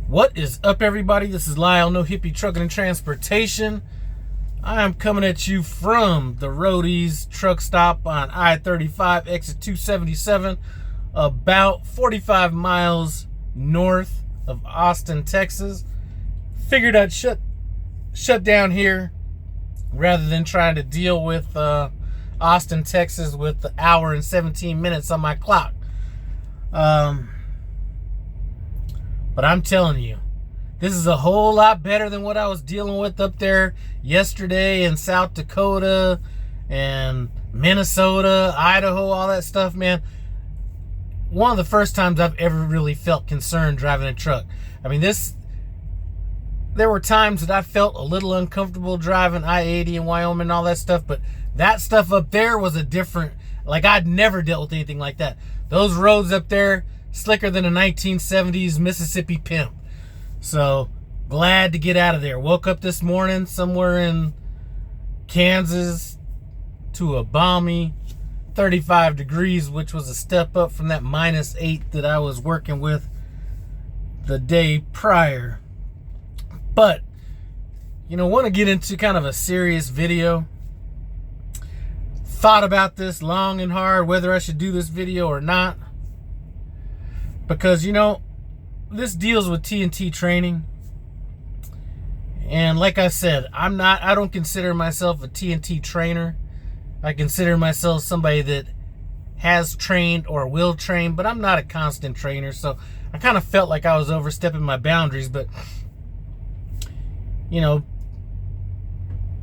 What is up, everybody? This is Lyle, No Hippie Trucking and Transportation. I am coming at you from the Roadies truck stop on I-35, exit 277, about 45 miles north of Austin, Texas. Figured I'd shut down here rather than trying to deal with Austin, Texas with the hour and 17 minutes on my clock. But I'm telling you, this is a whole lot better than what I was dealing with up there yesterday in South Dakota and Minnesota, Idaho, all that stuff, man. One of the first times I've ever really felt concerned driving a truck. I mean, there were times that I felt a little uncomfortable driving I-80 in Wyoming and all that stuff, but that stuff up there was a different, like, I'd never dealt with anything like that. Those roads up there, slicker than a 1970s Mississippi pimp. So glad to get out of there. Woke up this morning somewhere in Kansas to a balmy 35 degrees, which was a step up from that -8 that I was working with the day prior. But, want to get into kind of a serious video. Thought about this long and hard, whether I should do this video or not. Because, this deals with TNT Training. And like I said, I don't consider myself a TNT trainer. I consider myself somebody that has trained or will train, but I'm not a constant trainer. So I kind of felt like I was overstepping my boundaries. But,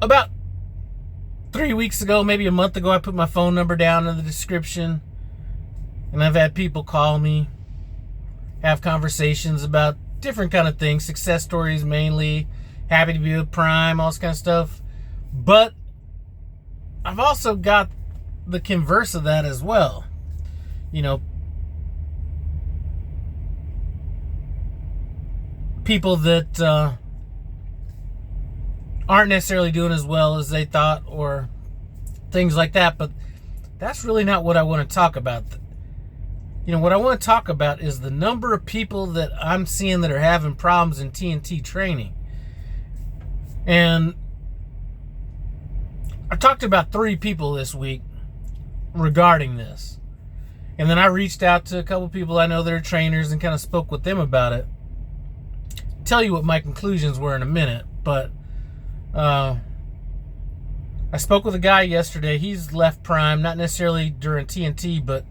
about 3 weeks ago, maybe a month ago, I put my phone number down in the description. And I've had people call me, have conversations about different kind of things, success stories mainly, happy to be with Prime, all this kind of stuff. But I've also got the converse of that as well. People that aren't necessarily doing as well as they thought or things like that. But that's really not what I want to talk about. What I want to talk about is the number of people that I'm seeing that are having problems in TNT Training. And I talked to about 3 people this week regarding this. And then I reached out to a couple people I know that are trainers and kind of spoke with them about it. Tell you what my conclusions were in a minute. But I spoke with a guy yesterday. He's left Prime, not necessarily during TNT, but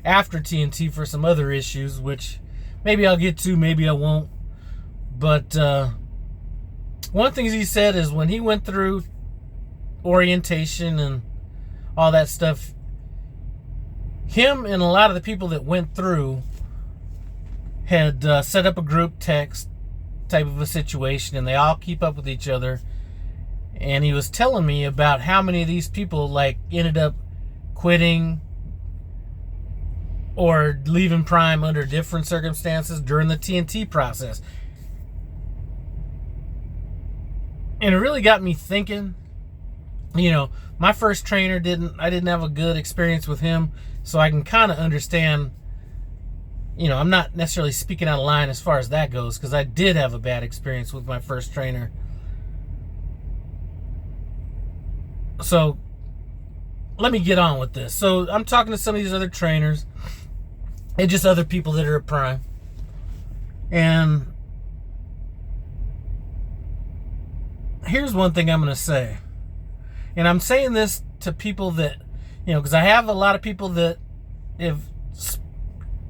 after TNT for some other issues, which maybe I'll get to, maybe I won't. But one of the things he said is when he went through orientation and all that stuff, him and a lot of the people that went through had set up a group text type of a situation, and they all keep up with each other. And he was telling me about how many of these people ended up quitting or leaving Prime under different circumstances during the TNT process. And it really got me thinking. My first trainer I didn't have a good experience with him, so I can kind of understand. I'm not necessarily speaking out of line as far as that goes, because I did have a bad experience with my first trainer. So let me get on with this. So I'm talking to some of these other trainers and just other people that are at Prime. And here's one thing I'm going to say. And I'm saying this to people that, because I have a lot of people that have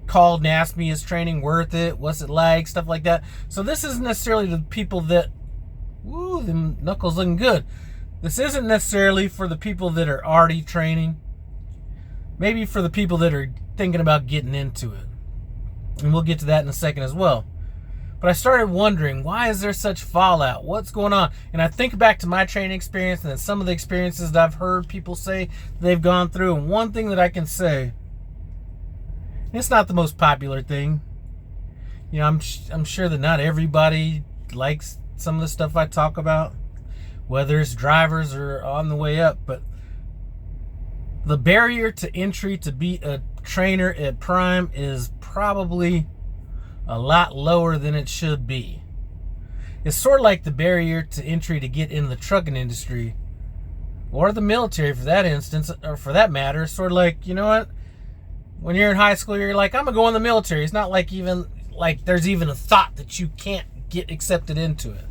called and asked me, is training worth it? What's it like? Stuff like that. So this isn't necessarily the people that, woo, them knuckles looking good. This isn't necessarily for the people that are already training. Maybe for the people that are thinking about getting into it. And we'll get to that in a second as well. But I started wondering, why is there such fallout? What's going on? And I think back to my training experience and then some of the experiences that I've heard people say they've gone through. And one thing that I can say, it's not the most popular thing. I'm sure that not everybody likes some of the stuff I talk about, whether it's drivers or on the way up. But the barrier to entry to be a trainer at Prime is probably a lot lower than it should be. It's sort of like the barrier to entry to get into the trucking industry or the military, for that instance, or for that matter. It's sort of like, you know what? When you're in high school, you're like, I'm going to go in the military. It's not like there's even a thought that you can't get accepted into it.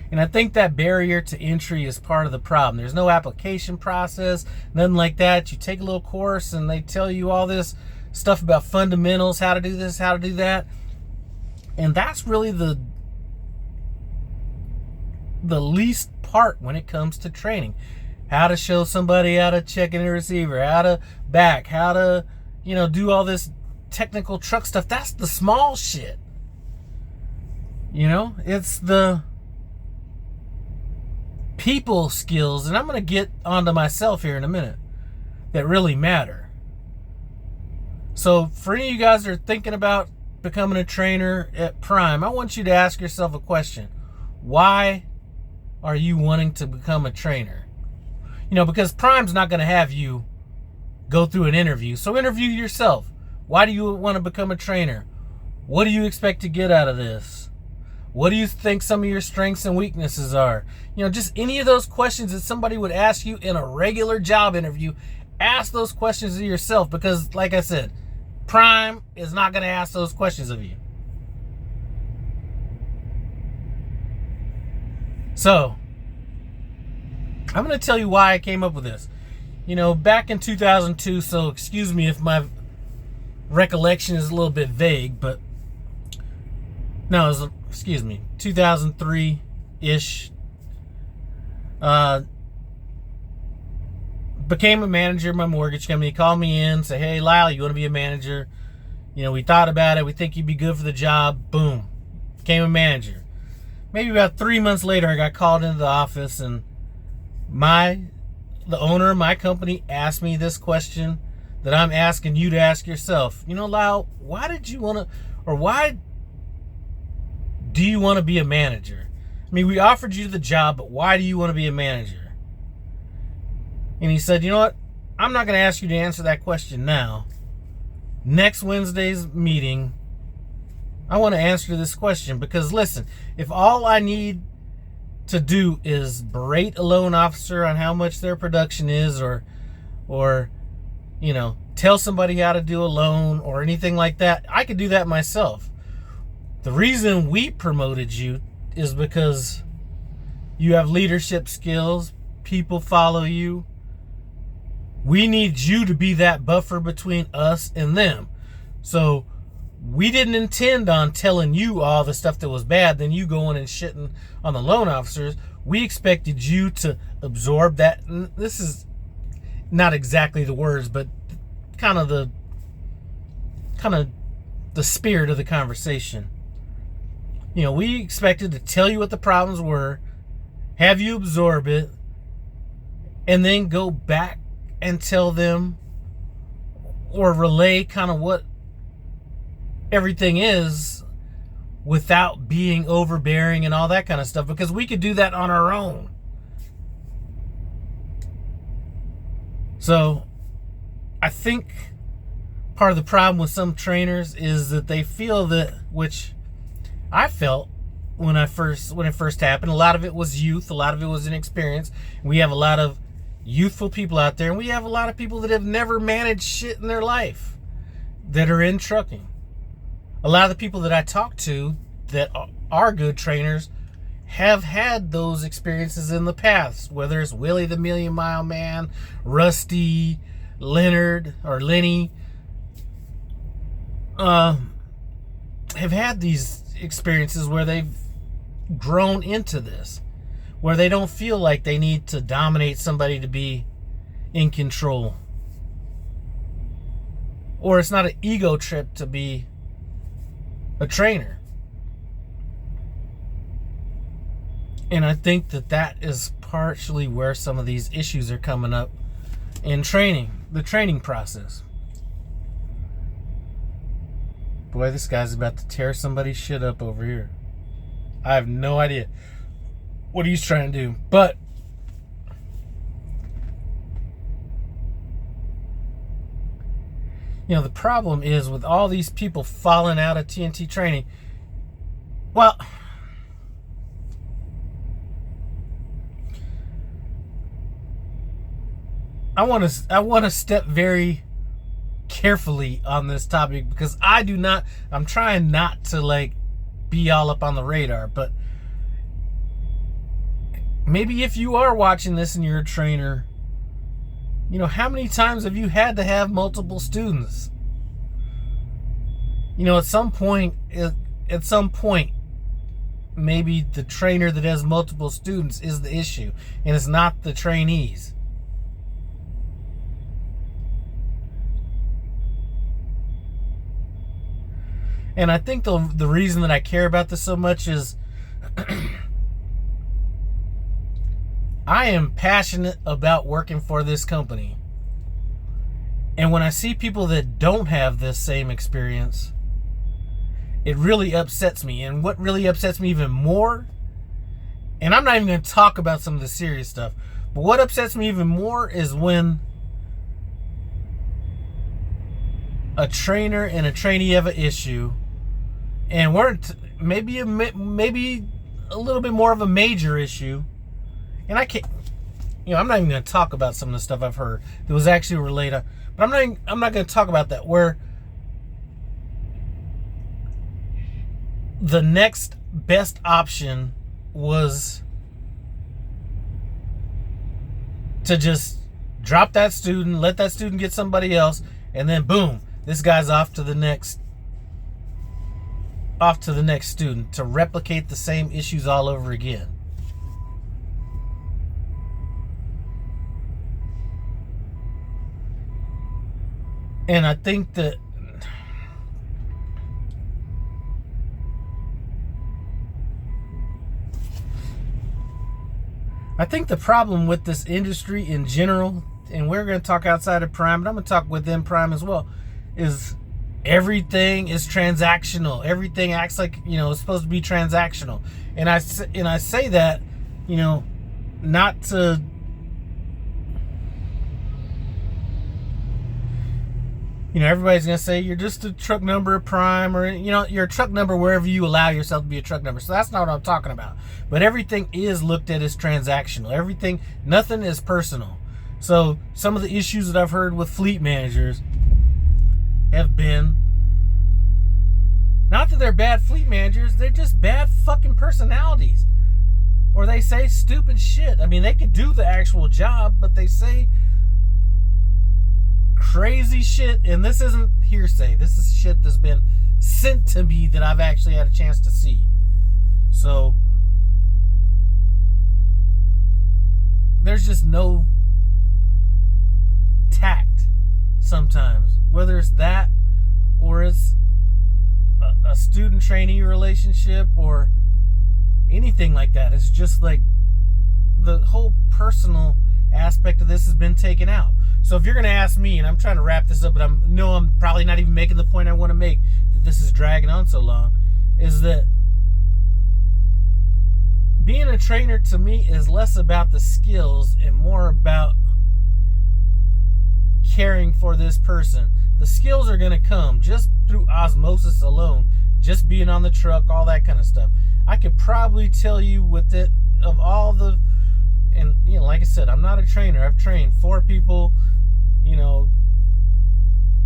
And I think that barrier to entry is part of the problem. There's no application process, nothing like that. You take a little course and they tell you all this stuff about fundamentals, how to do this, how to do that. And that's really the least part when it comes to training. How to show somebody how to check in a receiver, how to back, how to, do all this technical truck stuff. That's the small shit. It's the people skills, and I'm going to get onto myself here in a minute, that really matter. So for any of you guys that are thinking about becoming a trainer at Prime, I want you to ask yourself a question. Why are you wanting to become a trainer? Because Prime's not going to have you go through an interview. So interview yourself. Why do you want to become a trainer? What do you expect to get out of this? What do you think some of your strengths and weaknesses are? Just any of those questions that somebody would ask you in a regular job interview, ask those questions of yourself, because like I said, Prime is not going to ask those questions of you. So, I'm going to tell you why I came up with this. Back in 2002, so excuse me if my recollection is a little bit vague, but no, it was, 2003-ish. Became a manager of my mortgage company. He called me in, said, hey, Lyle, you want to be a manager? We thought about it. We think you'd be good for the job. Boom. Became a manager. Maybe about 3 months later, I got called into the office, and the owner of my company asked me this question that I'm asking you to ask yourself. Lyle, why do you want to be a manager? I mean, we offered you the job, but why do you want to be a manager? And he said, you know what? I'm not going to ask you to answer that question now. Next Wednesday's meeting, I want to answer this question, because listen, if all I need to do is berate a loan officer on how much their production is, or tell somebody how to do a loan or anything like that, I could do that myself. The reason we promoted you is because you have leadership skills, people follow you. We need you to be that buffer between us and them. So we didn't intend on telling you all the stuff that was bad, then you going and shitting on the loan officers. We expected you to absorb that. And this is not exactly the words, but kind of the spirit of the conversation. We expected to tell you what the problems were, have you absorb it, and then go back and tell them or relay kind of what everything is without being overbearing and all that kind of stuff, because we could do that on our own. So I think part of the problem with some trainers is that they feel that, which I felt when it first happened, a lot of it was youth, a lot of it was inexperience. We have a lot of youthful people out there, and we have a lot of people that have never managed shit in their life that are in trucking. A lot of the people that I talk to that are good trainers have had those experiences in the past, whether it's Willie the Million Mile Man, Rusty, Leonard, or Lenny, have had these experiences where they've grown into this, where they don't feel like they need to dominate somebody to be in control, or it's not an ego trip to be a trainer. And I think that is partially where some of these issues are coming up in training, the training process. Boy, this guy's about to tear somebody's shit up over here. I have no idea what he's trying to do. But The problem is with all these people falling out of TNT training. Well, I want to step very carefully on this topic, because I'm trying not to like be all up on the radar, but maybe if you are watching this and you're a trainer, how many times have you had to have multiple students? At some point, maybe the trainer that has multiple students is the issue, and it's not the trainees. And I think the reason that I care about this so much is I am passionate about working for this company. And when I see people that don't have this same experience, it really upsets me. And what really upsets me even more, and I'm not even going to talk about some of the serious stuff, but what upsets me even more is when a trainer and a trainee have an issue, and maybe a little bit more of a major issue, and I can't, I'm not even going to talk about some of the stuff I've heard that was actually related, but I'm not going to talk about that, where the next best option was to just drop that student, let that student get somebody else, and then boom, this guy's off to the next student to replicate the same issues all over again. And I think that the problem with this industry in general, and we're going to talk outside of Prime, but I'm going to talk within Prime as well, is everything is transactional. Everything acts like, it's supposed to be transactional. And I say that, not to, everybody's going to say you're just a truck number of Prime, or, you're a truck number wherever you allow yourself to be a truck number. So that's not what I'm talking about. But everything is looked at as transactional. Nothing is personal. So some of the issues that I've heard with fleet managers have been, not that they're bad fleet managers, they're just bad fucking personalities. Or they say stupid shit. I mean, they could do the actual job, but they say crazy shit, and this isn't hearsay. This is shit that's been sent to me that I've actually had a chance to see. So there's just no tact sometimes, whether it's that or it's a student trainee relationship or anything like that. It's just like the whole personal aspect of this has been taken out. So if you're going to ask me, and I'm trying to wrap this up, but I'm probably not even making the point I want to make, that this is dragging on so long, is that being a trainer to me is less about the skills and more about caring for this person. The skills are going to come just through osmosis alone, just being on the truck, all that kind of stuff. I could probably tell you with it, of all the, and like I said, I'm not a trainer. I've trained 4 people.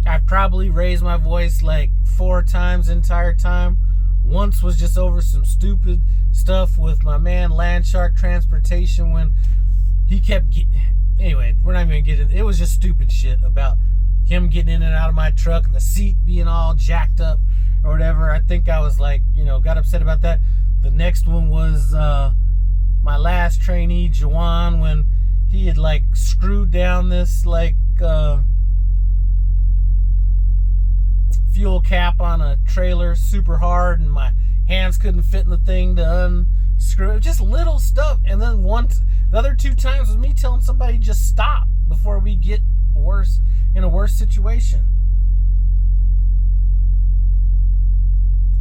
I've probably raised my voice like 4 times the entire time. Once was just over some stupid stuff with my man Landshark Transportation when he kept anyway, we're not even gonna get in. It was just stupid shit about him getting in and out of my truck and the seat being all jacked up or whatever. I think I was like, got upset about that. The next one was my last trainee, Jawan, when he had like screwed down this like fuel cap on a trailer super hard, and my hands couldn't fit in the thing to unscrew it. Just little stuff. And then the other 2 times was me telling somebody just stop before we get in a worse situation.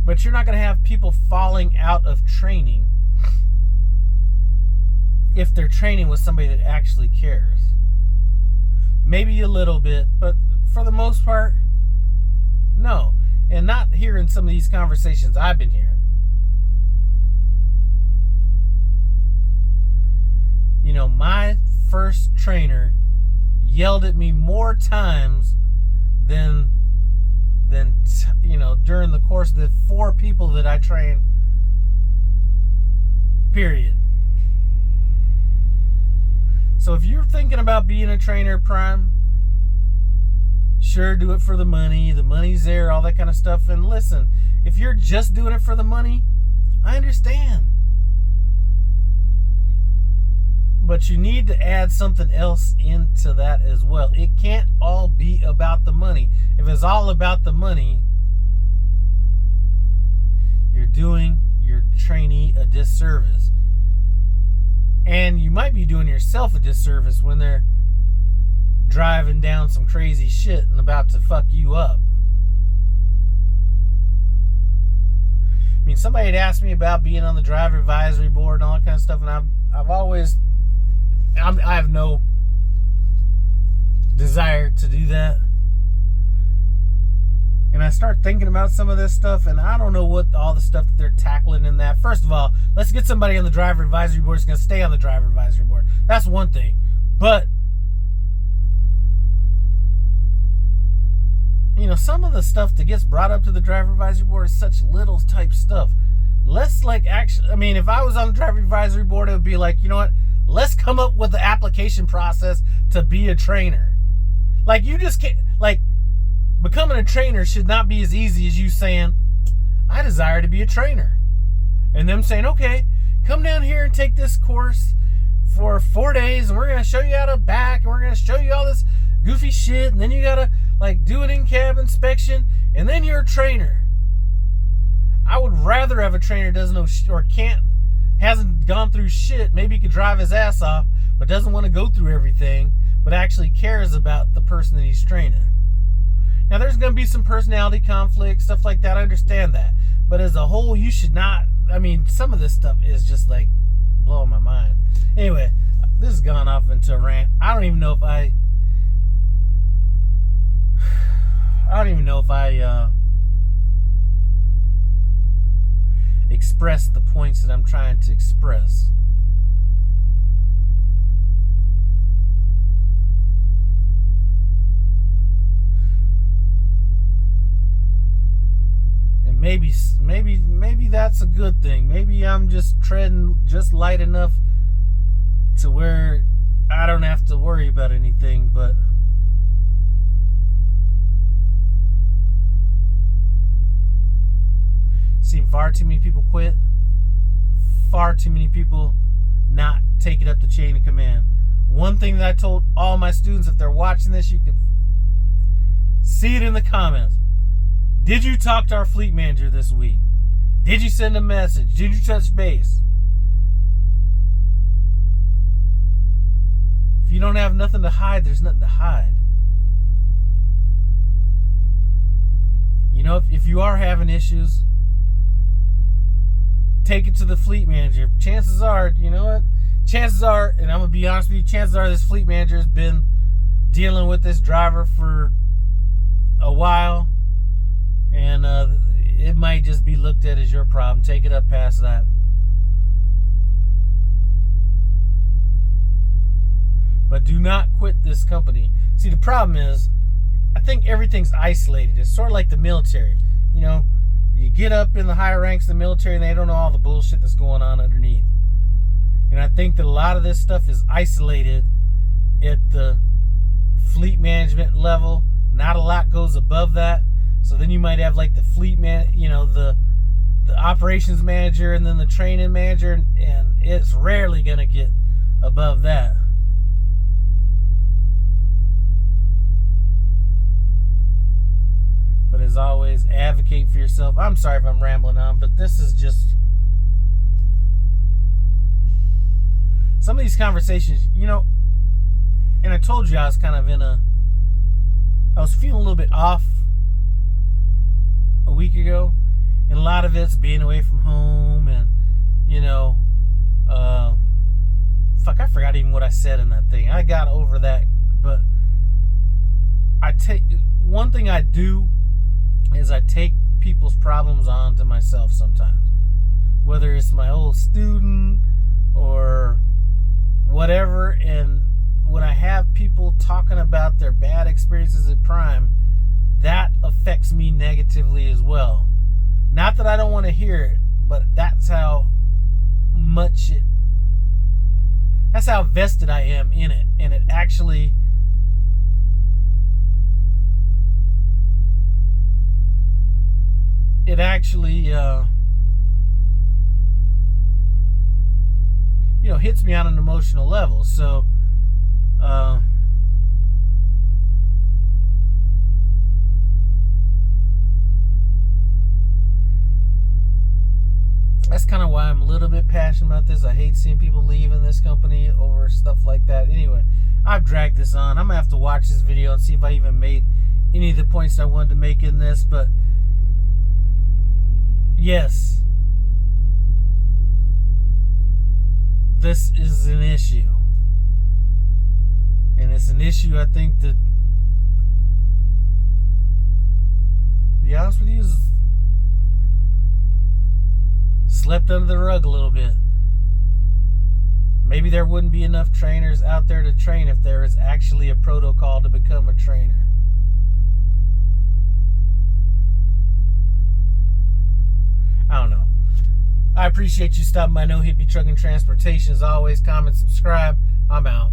But you're not going to have people falling out of training if they're training with somebody that actually cares. Maybe a little bit, but for the most part, No. And not hearing some of these conversations I've been hearing. You know, my first trainer yelled at me more times than you know, during the course of the 4 people that I trained, period. So if you're thinking about being a trainer, Prime, sure, do it for the money. The money's there, all that kind of stuff. And listen, if you're just doing it for the money, I understand. But you need to add something else into that as well. It can't all be about the money. If it's all about the money, you're doing your trainee a disservice. And you might be doing yourself a disservice when they're driving down some crazy shit and about to fuck you up. I mean, somebody had asked me about being on the driver advisory board and all that kind of stuff, and I have no desire to do that. And I start thinking about some of this stuff, and I don't know what all the stuff that they're tackling in that. First of all, let's get somebody on the driver advisory board who's going to stay on the driver advisory board. That's one thing. But, you know, some of the stuff that gets brought up to the driver advisory board is such little type stuff. Let's actually, I mean, if I was on the driver advisory board, it would be like, you know what? Let's come up with the application process to be a trainer. Like, you just can't, like, becoming a trainer should not be as easy as you saying, I desire to be a trainer. And them saying, okay, come down here and take this course for 4 days, and we're going to show you how to back, and we're going to show you all this goofy shit, and then you got to, like, do an in-cab inspection, and then you're a trainer. I would rather have a trainer who doesn't know or hasn't gone through shit, maybe he could drive his ass off, but doesn't want to go through everything, but actually cares about the person that he's training. Now, there's going to be some personality conflict, stuff like that. I understand that. But as a whole, you should not. I mean, some of this stuff is just like blowing my mind. Anyway, this has gone off into a rant. I don't even know if I express the points that I'm trying to express. Maybe that's a good thing. Maybe I'm just treading just light enough to where I don't have to worry about anything, but seen far too many people quit. Far too many people not take it up the chain of command. One thing that I told all my students, if they're watching this, you can see it in the comments. Did you talk to our fleet manager this week? Did you send a message? Did you touch base? If you don't have nothing to hide, there's nothing to hide. You know, if you are having issues, take it to the fleet manager. Chances are, you know what? Chances are, and I'm going to be honest with you, chances are this fleet manager has been dealing with this driver for a while. And it might just be looked at as your problem. Take it up past that. But do not quit this company. See, the problem is, I think everything's isolated. It's sort of like the military. You know, you get up in the higher ranks of the military and they don't know all the bullshit that's going on underneath. And I think that a lot of this stuff is isolated at the fleet management level. Not a lot goes above that. So then you might have like the fleet man, you know, the operations manager and then the training manager, and it's rarely going to get above that. But as always, advocate for yourself. I'm sorry if I'm rambling on, but this is just some of these conversations, you know, and I told you I was kind of I was feeling a little bit off a week ago, and a lot of it's being away from home, and you know, I forgot even what I said in that thing. I got over that, but one thing I do is I take people's problems on to myself sometimes. Whether it's my old student or whatever, and when I have people talking about their bad experiences at Prime, that affects me negatively as well. Not that I don't want to hear it, but that's how vested I am in it, and it actually hits me on an emotional level. So that's kind of why I'm a little bit passionate about this. I hate seeing people leave in this company over stuff like that. Anyway, I've dragged this on. I'm gonna have to watch this video and see if I even made any of the points I wanted to make in this. But yes, this is an issue, and it's an issue I think that, to be honest with you, is slept under the rug a little bit. Maybe there wouldn't be enough trainers out there to train if there is actually a protocol to become a trainer. I don't know. I appreciate you stopping by No Hippie Trucking Transportation. As always, comment, subscribe. I'm out.